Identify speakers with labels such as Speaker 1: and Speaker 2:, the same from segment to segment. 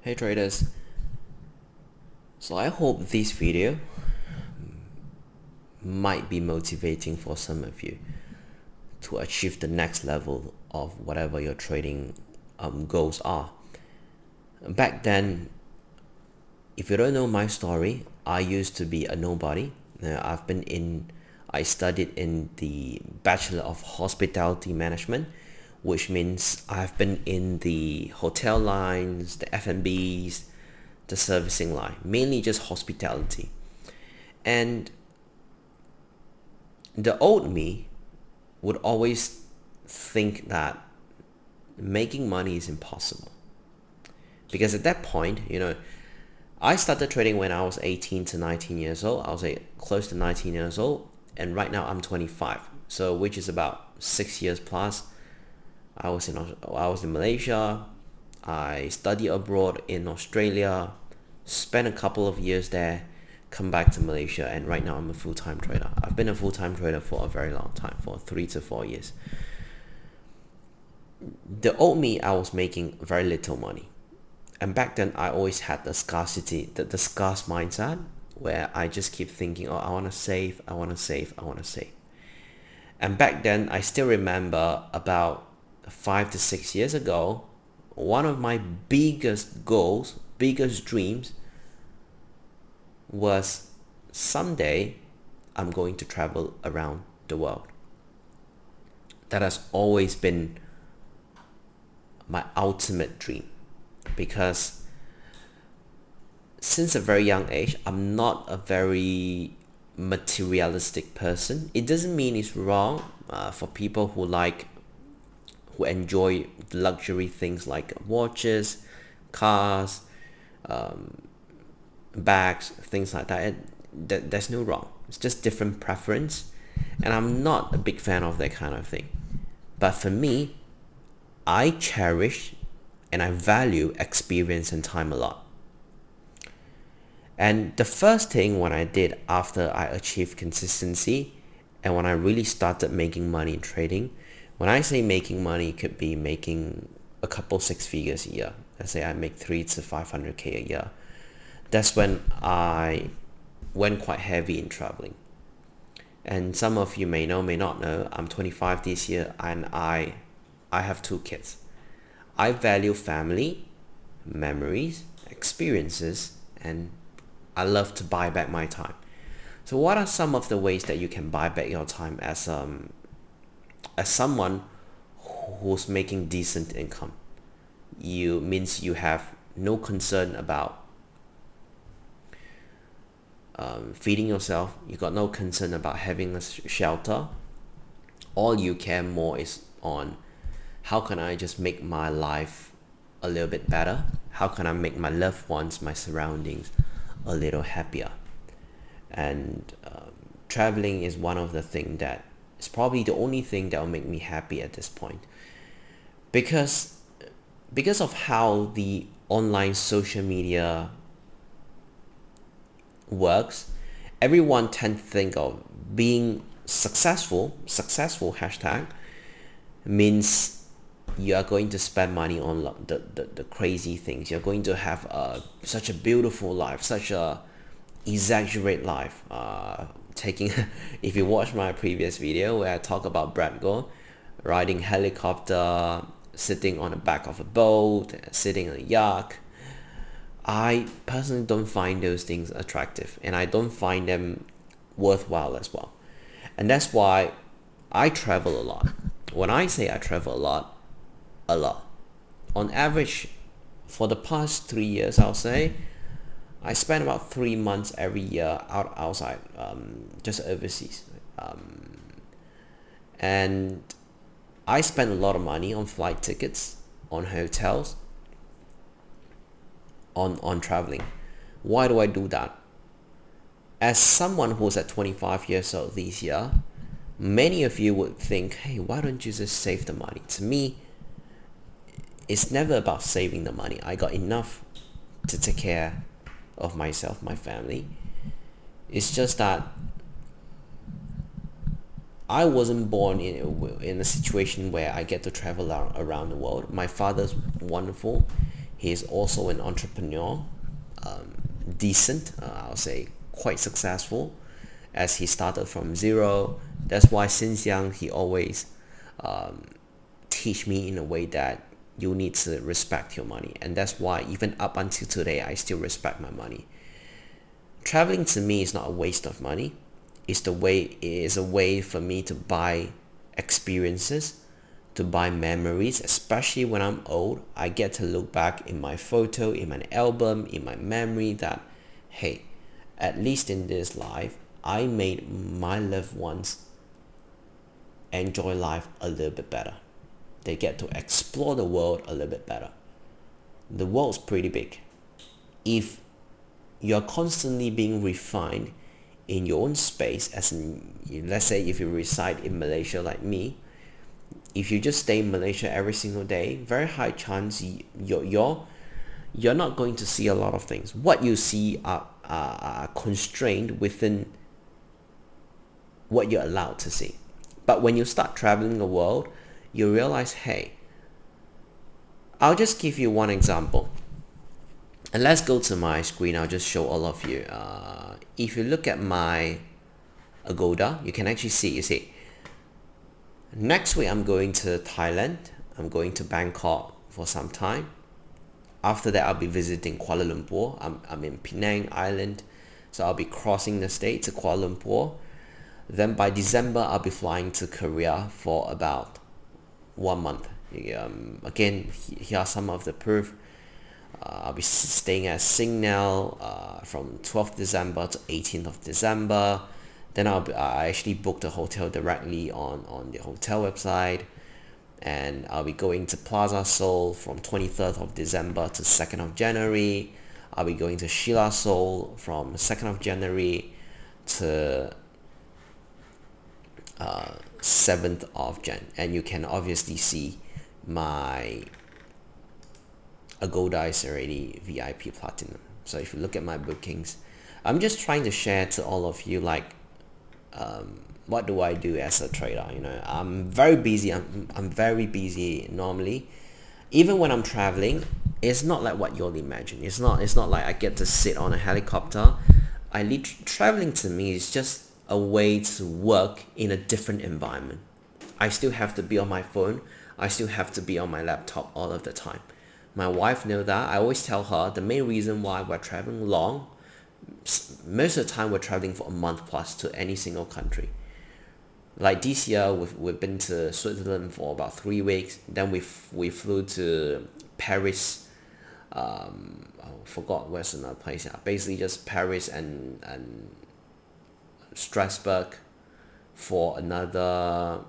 Speaker 1: Hey traders, so I hope this video might be motivating for some of you to achieve the next level of whatever your trading goals are. Back then, if you don't know my story, I used to be a nobody. I studied in the Bachelor of Hospitality Management, which means I've been in the hotel lines, the F&Bs, the servicing line, mainly just hospitality. And the old me would always think that making money is impossible. Because at that point, I started trading when I was 18 to 19 years old. I was close to 19 years old, and right now I'm 25. So which is about 6 years plus. I was in Malaysia. I studied abroad in Australia, spent a couple of years there, come back to Malaysia, and right now I'm a full-time trader. I've been a full-time trader for a very long time, for 3 to 4 years. The old me, I was making very little money. And back then, I always had the scarcity, the scarce mindset, where I just keep thinking, oh, I want to save, I want to save, I want to save. And back then, I still remember about 5 to 6 years ago, one of my biggest goals, biggest dreams was someday I'm going to travel around the world. That has always been my ultimate dream, because since a very young age, I'm not a very materialistic person. It doesn't mean it's wrong for people who enjoy luxury things like watches, cars, bags, things like that. There's no wrong. It's just different preference, and I'm not a big fan of that kind of thing. But for me, I cherish and I value experience and time a lot. And the first thing when I did after I achieved consistency and when I really started making money in trading, when I say making money, it could be making a couple six figures a year. Let's say I make 3 to 500K a year. That's when I went quite heavy in traveling. And some of you may know, may not know, I'm 25 this year, and I have 2 kids. I value family, memories, experiences, and I love to buy back my time. So what are some of the ways that you can buy back your time as someone who's making decent income? Means you have no concern about feeding yourself. You got no concern about having a shelter. All you care more is on how can I just make my life a little bit better? How can I make my loved ones, my surroundings, a little happier? And traveling is one of the things that is probably the only thing that will make me happy at this point. Because of how the online social media works, everyone tends to think of being successful hashtag, means you are going to spend money on the crazy things. You're going to have such a beautiful life, such a exaggerate life. Taking if you watch my previous video where I talk about Brad Gore riding helicopter, sitting on the back of a boat, sitting on a yacht, I personally don't find those things attractive, and I don't find them worthwhile as well. And that's why I travel a lot. When I say I travel a lot. On average, for the past 3 years, I'll say, I spend about 3 months every year outside, just overseas. And I spend a lot of money on flight tickets, on hotels, on traveling. Why do I do that? As someone who's at 25 years old this year, many of you would think, hey, why don't you just save the money? To me, it's never about saving the money. I got enough to take care of myself, my family. It's just that I wasn't born in a situation where I get to travel around the world. My father's wonderful. He is also an entrepreneur, decent, I'll say quite successful, as he started from zero. That's why since young he always teach me in a way that you need to respect your money, and that's why even up until today I still respect my money. Traveling to me is not a waste of money. It is a way for me to buy experiences, to buy memories, especially when I'm old. I get to look back in my photo, in my album, in my memory that, hey, at least in this life, I made my loved ones enjoy life a little bit better. They get to explore the world a little bit better. The world's pretty big. If you're constantly being refined in your own space, as in, let's say if you reside in Malaysia like me, if you just stay in Malaysia every single day, very high chance you're not going to see a lot of things. What you see are constrained within what you're allowed to see. But when you start traveling the world, you realize, hey, I'll just give you one example. And let's go to my screen. I'll just show all of you. If you look at my Agoda, you can actually see, you see, next week I'm going to Thailand. I'm going to Bangkok for some time. After that, I'll be visiting Kuala Lumpur. I'm in Penang Island. So I'll be crossing the state to Kuala Lumpur. Then by December, I'll be flying to Korea for about 1 month. Again, here are some of the proof. I'll be staying at Signal from 12th December to 18th of December. Then I actually booked a hotel directly on the hotel website. And I'll be going to Plaza Seoul from 23rd of December to 2nd of January. I'll be going to Sheila Seoul from 2nd of January to 7th of Jan. And you can obviously see my Agoda is already VIP Platinum. So if you look at my bookings, I'm just trying to share to all of you, like, what do I do as a trader? I'm very busy. I'm very busy normally. Even when I'm traveling, it's not like what you'll imagine. It's not like I get to sit on a helicopter. Traveling to me is just a way to work in a different environment. I still have to be on my phone. I still have to be on my laptop all of the time. My wife knows that. I always tell her the main reason why we're traveling long, most of the time we're traveling for a month plus to any single country. Like this year, we've been to Switzerland for about 3 weeks. Then we flew to Paris. I forgot where's another place. Yeah, basically just Paris and Strasbourg for another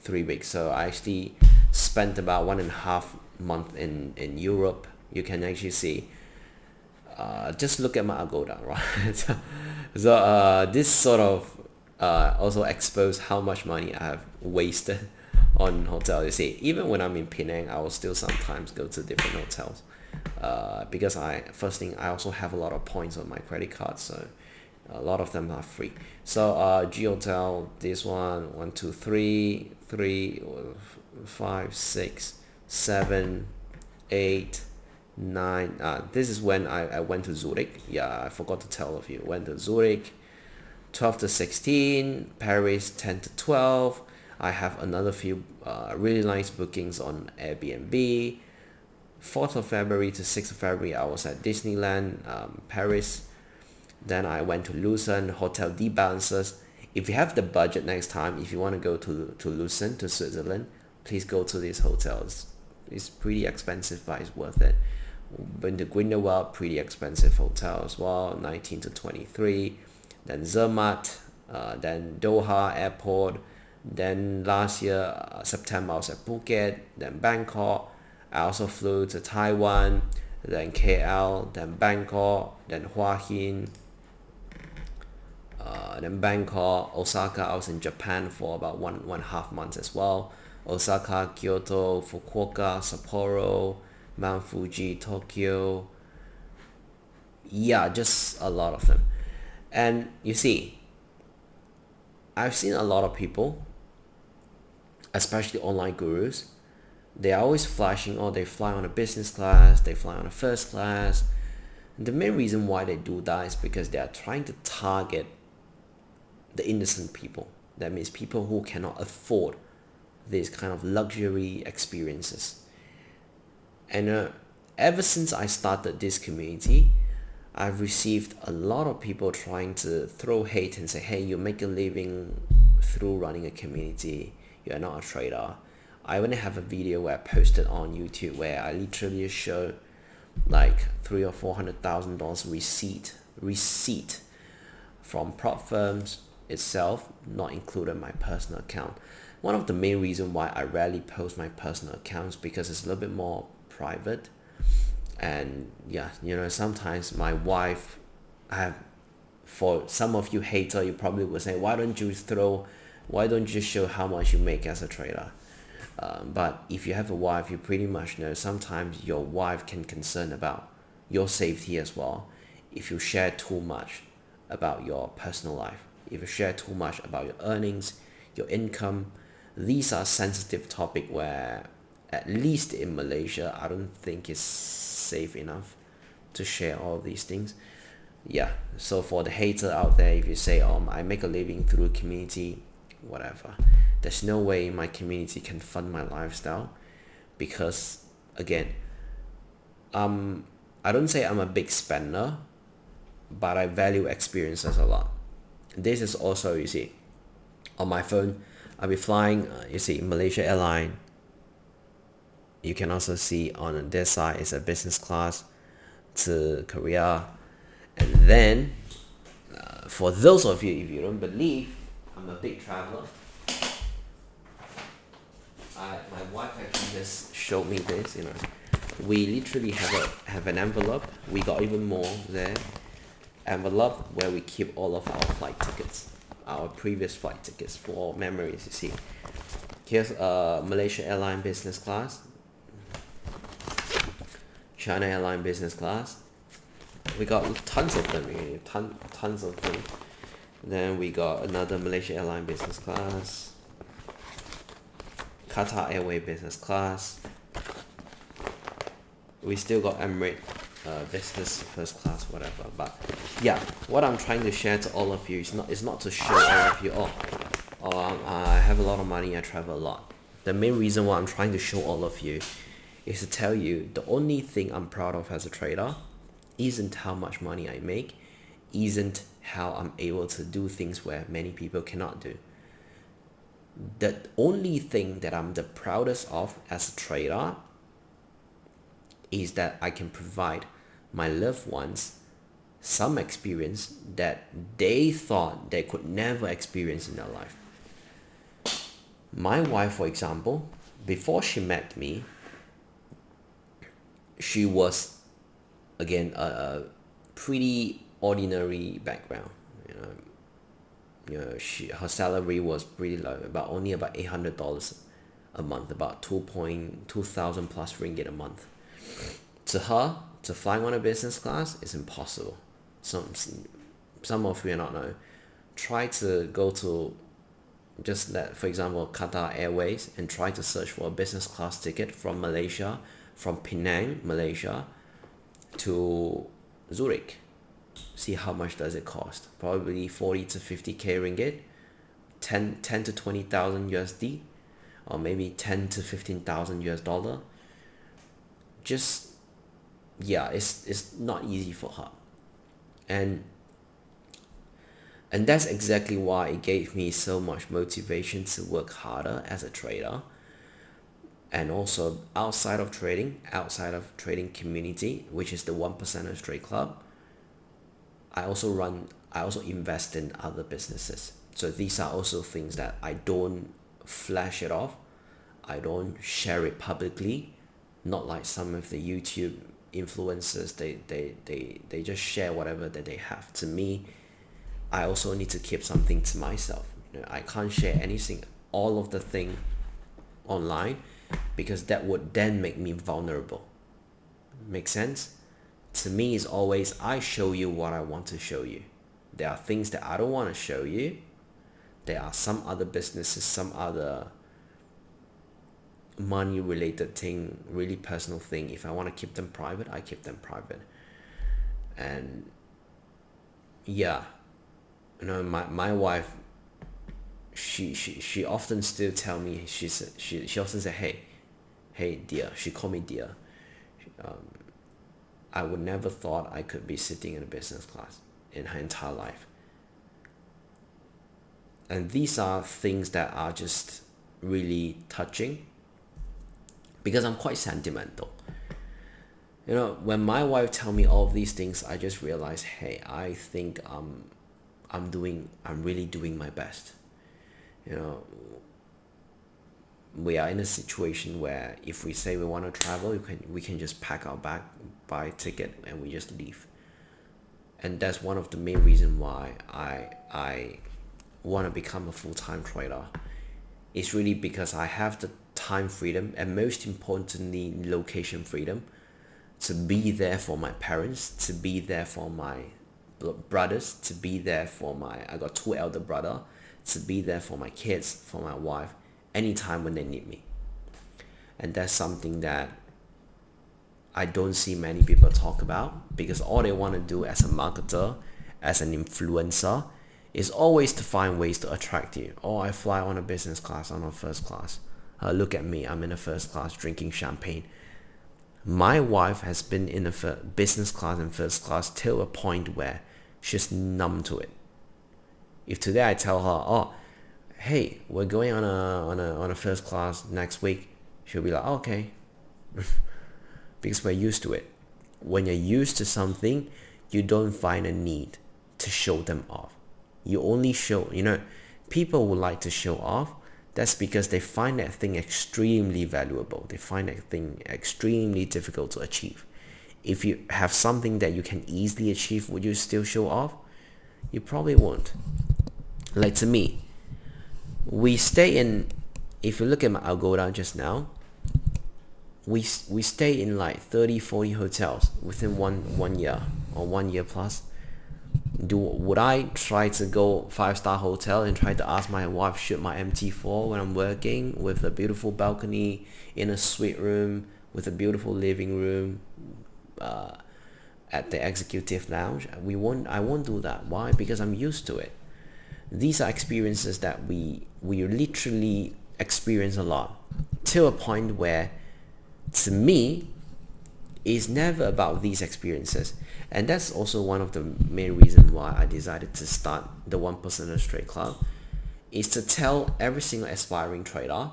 Speaker 1: 3 weeks. So I actually spent about 1.5 months in Europe. You can actually see. Just look at my Agoda, right? So this sort of also expose how much money I have wasted on hotel. You see, even when I'm in Penang, I will still sometimes go to different hotels because I also have a lot of points on my credit card, so a lot of them are free. So G Hotel, this one, 1 2 3 3 5 6 7 8 9. This is when I went to Zurich. Yeah, I forgot to tell of you. Went to Zurich 12 to 16, Paris 10 to 12. I have another few really nice bookings on Airbnb. 4th of February to 6th of February, I was at Disneyland, Paris. Then I went to Lucerne, Hotel D Balances. If you have the budget next time, if you want to go to Lucerne, to Switzerland, please go to these hotels. It's pretty expensive, but it's worth it. Been to Grindelwald, pretty expensive hotel as well, 19 to 23. Then Zermatt, then Doha Airport. Then last year, September, I was at Phuket, then Bangkok. I also flew to Taiwan, then KL, then Bangkok, then Hua Hin, then Bangkok, Osaka. I was in Japan for about 1.5 months as well. Osaka, Kyoto, Fukuoka, Sapporo, Mount Fuji, Tokyo. Yeah, just a lot of them. And you see, I've seen a lot of people, especially online gurus, They are always flashing, oh, they fly on a business class, they fly on a first class. And the main reason why they do that is because they are trying to target the innocent people. That means people who cannot afford these kind of luxury experiences. And ever since I started this community, I've received a lot of people trying to throw hate and say, hey, you make a living through running a community, you're not a trader. I even have a video where I posted on YouTube where I literally show like $300,000 or $400,000 receipt from prop firms itself, not included my personal account. One of the main reasons why I rarely post my personal accounts because it's a little bit more private. And yeah, sometimes my wife, for some of you hater, you probably will say, why don't you show how much you make as a trader? But if you have a wife, you pretty much know sometimes your wife can concern about your safety as well. If you share too much about your personal life, if you share too much about your earnings, your income, these are sensitive topic where, at least in Malaysia, I don't think it's safe enough to share all these things. Yeah, so for the hater out there, if you say, I make a living through community, whatever, there's no way my community can fund my lifestyle, because again, I don't say I'm a big spender, but I value experiences a lot. This is also, you see, on my phone, I'll be flying, you see, Malaysia Airline. You can also see on this side is a business class to Korea. And then, for those of you, if you don't believe I'm a big traveler, my wife actually just showed me this. We literally have an envelope. We got even more there. Envelope where we keep all of our flight tickets, our previous flight tickets for memories. You see, here's Malaysia Airline business class, China Airline business class. We got tons of them, really, tons of them. Then we got another Malaysia Airline business class, Qatar Airways business class. We still got Emirates business first class, whatever. But yeah, what I'm trying to share to all of you is not to show all of you, I have a lot of money, I travel a lot. The main reason why I'm trying to show all of you is to tell you the only thing I'm proud of as a trader isn't how much money I make, isn't how I'm able to do things where many people cannot do. The only thing that I'm the proudest of as a trader is that I can provide my loved ones some experience that they thought they could never experience in their life. My wife, for example, before she met me, she was, again, a pretty ordinary background. Her salary was pretty low, only about $800 a month, about 2,000 plus ringgit a month. To her, to fly on a business class is impossible. Some of you may not know. Try to go to, just that, for example, Qatar Airways, and try to search for a business class ticket from Malaysia, from Penang, Malaysia, to Zurich. See how much does it cost? Probably 40 to 50k ringgit, 10 to 20,000 USD, or maybe 10 to 15,000 US dollar. Just, yeah, it's not easy for her. And that's exactly why it gave me so much motivation to work harder as a trader. And also outside of trading community, which is the 1%ers Trade Club, I also invest in other businesses. So these are also things that I don't flash it off. I don't share it publicly. Not like some of the YouTube influencers, they just share whatever that they have. To me, I also need to keep something to myself. I can't share anything, all of the thing online, because that would then make me vulnerable. Make sense? To me, it's always, I show you what I want to show you. There are things that I don't want to show you. There are some other businesses, some other money related thing, really personal thing, if I want to keep them private, I keep them private. And yeah, my wife, she often still tell me, she often say, hey dear, she call me dear. I would never thought I could be sitting in a business class in her entire life. And these are things that are just really touching, because I'm quite sentimental. When my wife tell me all of these things, I just realize, hey, I think I'm really doing my best. We are in a situation where if we say we want to travel, we can just pack our bag, buy a ticket, and we just leave. And that's one of the main reasons why I want to become a full-time trader. It's really because I have the time freedom, and most importantly, location freedom, to be there for my parents, to be there for my brothers, to be there for I got 2 elder brother, to be there for my kids, for my wife, anytime when they need me. And that's something that I don't see many people talk about, because all they want to do as a marketer, as an influencer, is always to find ways to attract you. Oh, I fly on a business class, on a first class. Look at me, I'm in a first class drinking champagne. My wife has been in a business class and first class till a point where she's numb to it. If today I tell her, oh, hey, we're going on a first class next week, she'll be like, oh, okay. Because we're used to it. When you're used to something, you don't find a need to show them off. You only show, people would like to show off. That's because they find that thing extremely valuable. They find that thing extremely difficult to achieve. If you have something that you can easily achieve, would you still show off? You probably won't. Like to me, we stay in, if you look at my Agoda just now, we stay in like 30, 40 hotels within one year or 1 year plus. Would I try to go 5-star hotel and try to ask my wife shoot my MT4 when I'm working, with a beautiful balcony, in a suite room, with a beautiful living room, at the executive lounge? I won't do that. Why? Because I'm used to it. These are experiences that we literally experience a lot, till a point where, to me, it's never about these experiences. And that's also one of the main reasons why I decided to start the 1%ers Trade Club, is to tell every single aspiring trader,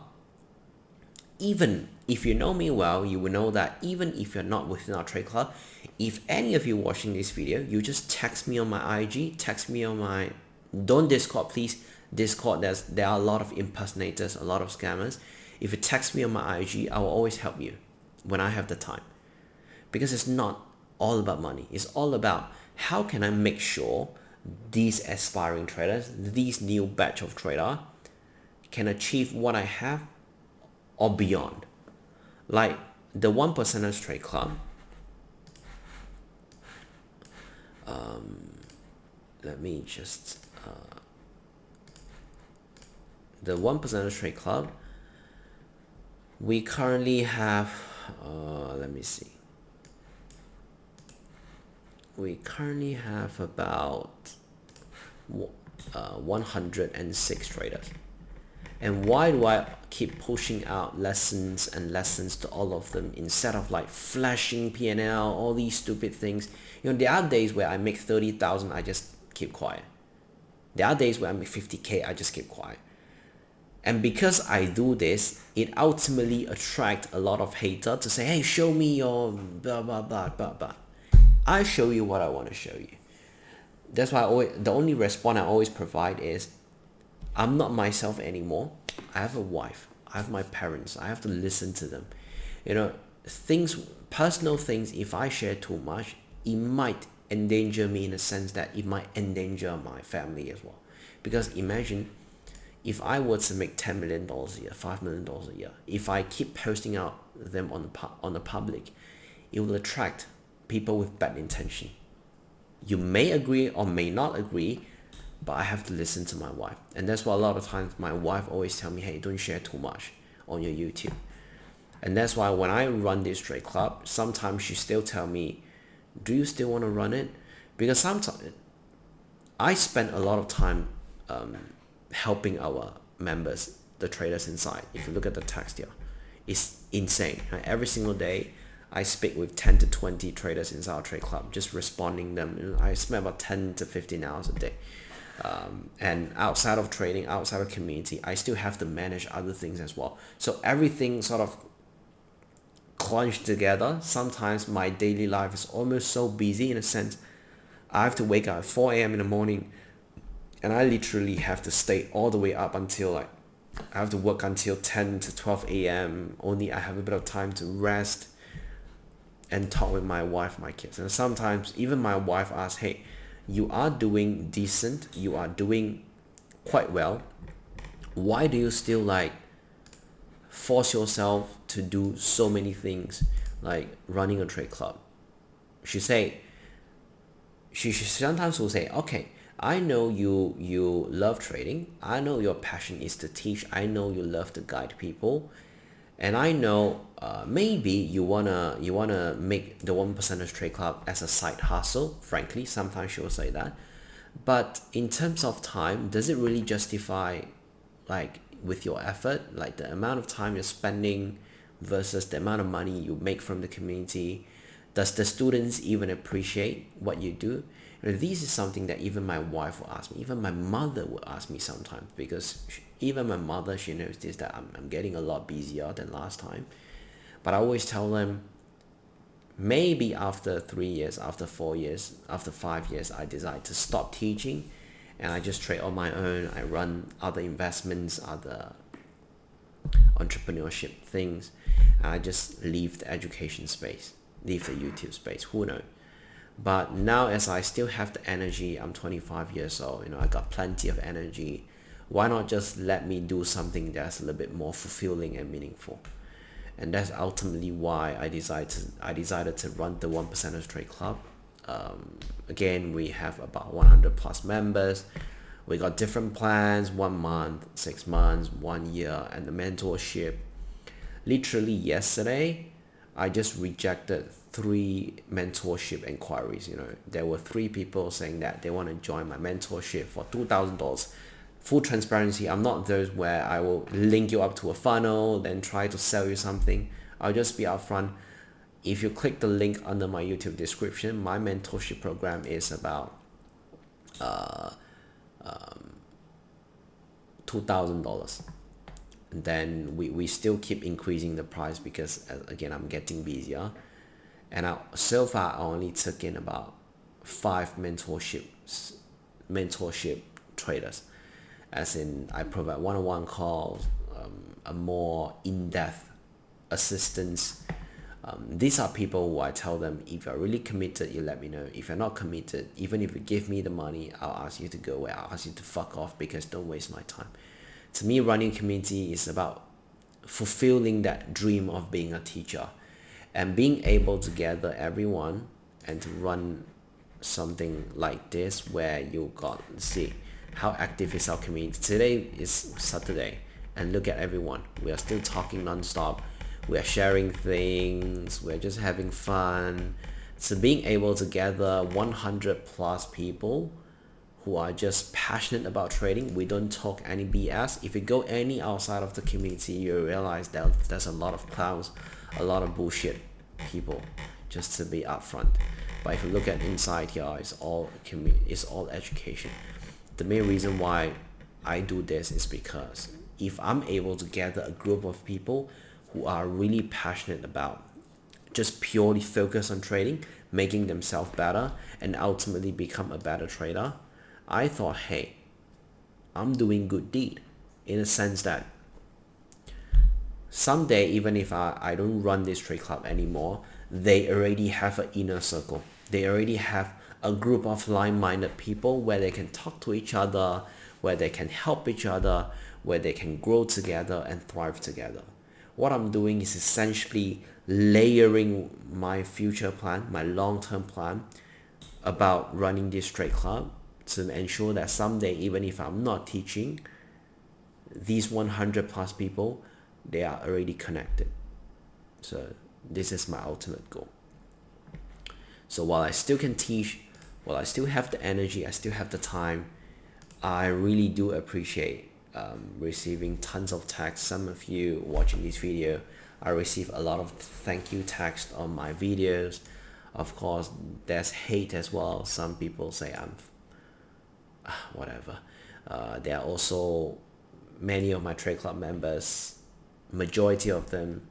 Speaker 1: even if you know me well, you will know that even if you're not within our trade club, if any of you watching this video, you just text me on my IG, text me on my, don't Discord please. Discord, there are a lot of impersonators, a lot of scammers. If you text me on my IG, I will always help you when I have the time. Because it's not all about money. It's all about how can I make sure these aspiring traders, these new batch of trader, can achieve what I have or beyond. Like the 1%ers Trade Club. Let me just the 1%ers Trade Club. We currently have let me see. We currently have about 106 traders. And why do I keep pushing out lessons and lessons to all of them instead of like flashing P&L, all these stupid things? There are days where I make 30,000, I just keep quiet. There are days where I make 50K, I just keep quiet. And because I do this, it ultimately attracts a lot of haters to say, hey, show me your blah, blah, blah, blah, blah. I show you what I want to show you. That's why the only response I always provide is, I'm not myself anymore. I have a wife. I have my parents. I have to listen to them. Personal things, if I share too much, it might endanger me, in the sense that it might endanger my family as well. Because imagine if I were to make $10 million a year, $5 million a year, if I keep posting out them on the public, it will attract people with bad intention. You may agree or may not agree, but I have to listen to my wife. And that's why a lot of times my wife always tell me, hey, don't share too much on your YouTube. And that's why when I run this trade club, sometimes she still tell me, do you still want to run it? Because sometimes I spend a lot of time helping our members, the traders inside. If you look at the text here, it's insane. Right? Every single day, I speak with 10 to 20 traders inside our trade club, just responding them. I spend about 10 to 15 hours a day. And outside of trading, outside of community, I still have to manage other things as well. So everything sort of clunched together. Sometimes my daily life is almost so busy in a sense. I have to wake up at 4 a.m. in the morning, and I literally have to stay all the way up until like I have to work until 10 to 12 a.m. Only I have a bit of time to rest and talk with my wife, my kids. And sometimes even my wife asks, hey, you are doing decent, you are doing quite well. Why do you still like force yourself to do so many things like running a trade club? She sometimes will say, okay, I know you love trading. I know your passion is to teach. I know you love to guide people, and I know maybe you wanna make the 1%ers Trade Club as a side hustle. Frankly, sometimes she will say that. But in terms of time, does it really justify, like with your effort, like the amount of time you're spending versus the amount of money you make from the community? Does the students even appreciate what you do? This is something that even my wife will ask me. Even my mother will ask me sometimes, because even my mother, she knows this, that I'm getting a lot busier than last time. But I always tell them, maybe after 3 years, after 4 years, after 5 years, I decide to stop teaching and I just trade on my own. I run other investments, other entrepreneurship things, and I just leave the education space, leave the YouTube space. Who knows? But now, as I still have the energy, I'm 25 years old, I got plenty of energy. Why not just let me do something that's a little bit more fulfilling and meaningful? And that's ultimately why I decided to run the 1%ers Trade Club. Again, we have about 100 plus members. We got different plans: 1 month, 6 months, 1 year, and the mentorship. Literally yesterday, I just rejected 3 mentorship inquiries. There were 3 people saying that they want to join my mentorship for $2,000. Full transparency, I'm not those where I will link you up to a funnel, then try to sell you something. I'll just be upfront. If you click the link under my YouTube description, my mentorship program is about $2,000. And then we still keep increasing the price because, again, I'm getting busier. And so far I only took in about 5 mentorship traders, as in I provide one-on-one calls, a more in-depth assistance. These are people who I tell them, if you're really committed, you let me know. If you're not committed, even if you give me the money, I'll ask you to go away. I'll ask you to fuck off, because don't waste my time. To me, running community is about fulfilling that dream of being a teacher and being able to gather everyone and to run something like this, where you got see how active is our community. Today is Saturday, and look at everyone. We are still talking non-stop. We are sharing things. We're just having fun. So being able to gather 100 plus people who are just passionate about trading. We don't talk any BS. If you go any outside of the community, you realize that there's a lot of clowns, a lot of bullshit people, just to be upfront. But if you look at inside here, it's all education. The main reason why I do this is because if I'm able to gather a group of people who are really passionate about just purely focus on trading, making themselves better, and ultimately become a better trader, I thought, hey, I'm doing good deed, in a sense that someday, even if I don't run this trade club anymore, they already have an inner circle. They already have a group of like-minded people where they can talk to each other, where they can help each other, where they can grow together and thrive together. What I'm doing is essentially layering my future plan, my long-term plan about running this trade club, to ensure that someday, even if I'm not teaching, these 100 plus people, they are already connected. So this is my ultimate goal. So while I still can teach, while I still have the energy, I still have the time, I really do appreciate receiving tons of texts. Some of you watching this video, I receive a lot of thank you text on my videos. Of course, there's hate as well. Some people say I'm whatever. There are also many of my trade club members, majority of them,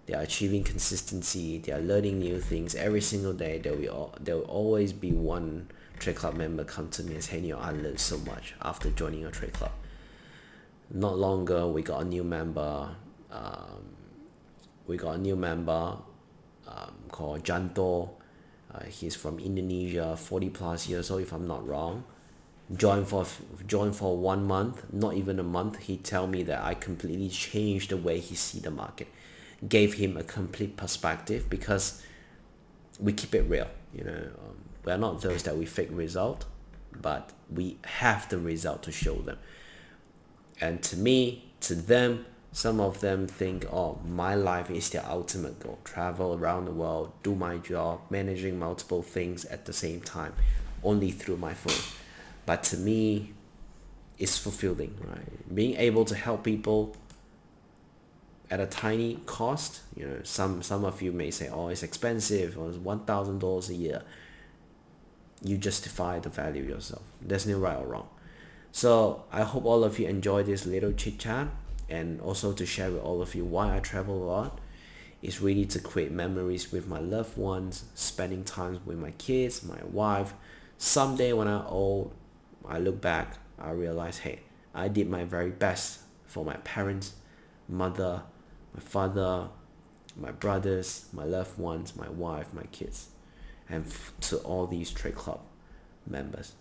Speaker 1: they are achieving consistency, they are learning new things every single day. There will always be one trade club member come to me and say, "Hey, I learned so much after joining your trade club." Not long ago, we got a new member. Called Janto. He's from Indonesia, 40 plus years old, if I'm not wrong. Joined for 1 month, not even a month. He tell me that I completely changed the way he see the market, gave him a complete perspective, because we keep it real. We are not those that we fake result, but we have the result to show them. And to me, to them, some of them think, oh, my life is their ultimate goal. Travel around the world, do my job, managing multiple things at the same time, only through my phone. But to me, it's fulfilling, right? Being able to help people at a tiny cost. Some of you may say, oh, it's expensive, or it's $1,000 a year. You justify the value yourself. There's no right or wrong. So I hope all of you enjoy this little chit chat, and also to share with all of you why I travel a lot. It's really to create memories with my loved ones, spending time with my kids, my wife. Someday when I'm old, I look back, I realize, hey, I did my very best for my parents, mother, my father, my brothers, my loved ones, my wife, my kids, and to all these trade club members.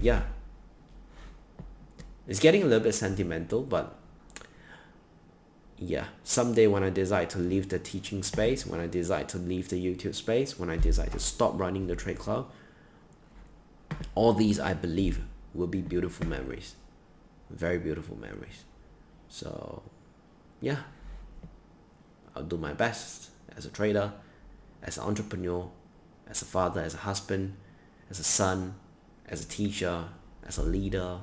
Speaker 1: Yeah, it's getting a little bit sentimental, but yeah, someday when I decide to leave the teaching space, when I decide to leave the YouTube space, when I decide to stop running the trade club, all these, I believe, will be beautiful memories, very beautiful memories. So yeah, I'll do my best as a trader, as an entrepreneur, as a father, as a husband, as a son, as a teacher, as a leader.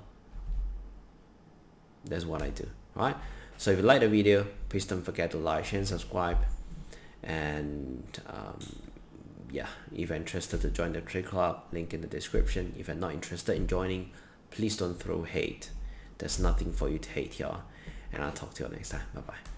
Speaker 1: That's what I do. Alright, so if you like the video, please don't forget to like, share, and subscribe. And yeah, if you're interested to join the trade club, link in the description. If you're not interested in joining, please don't throw hate. There's nothing for you to hate here. And I'll talk to you next time. Bye bye.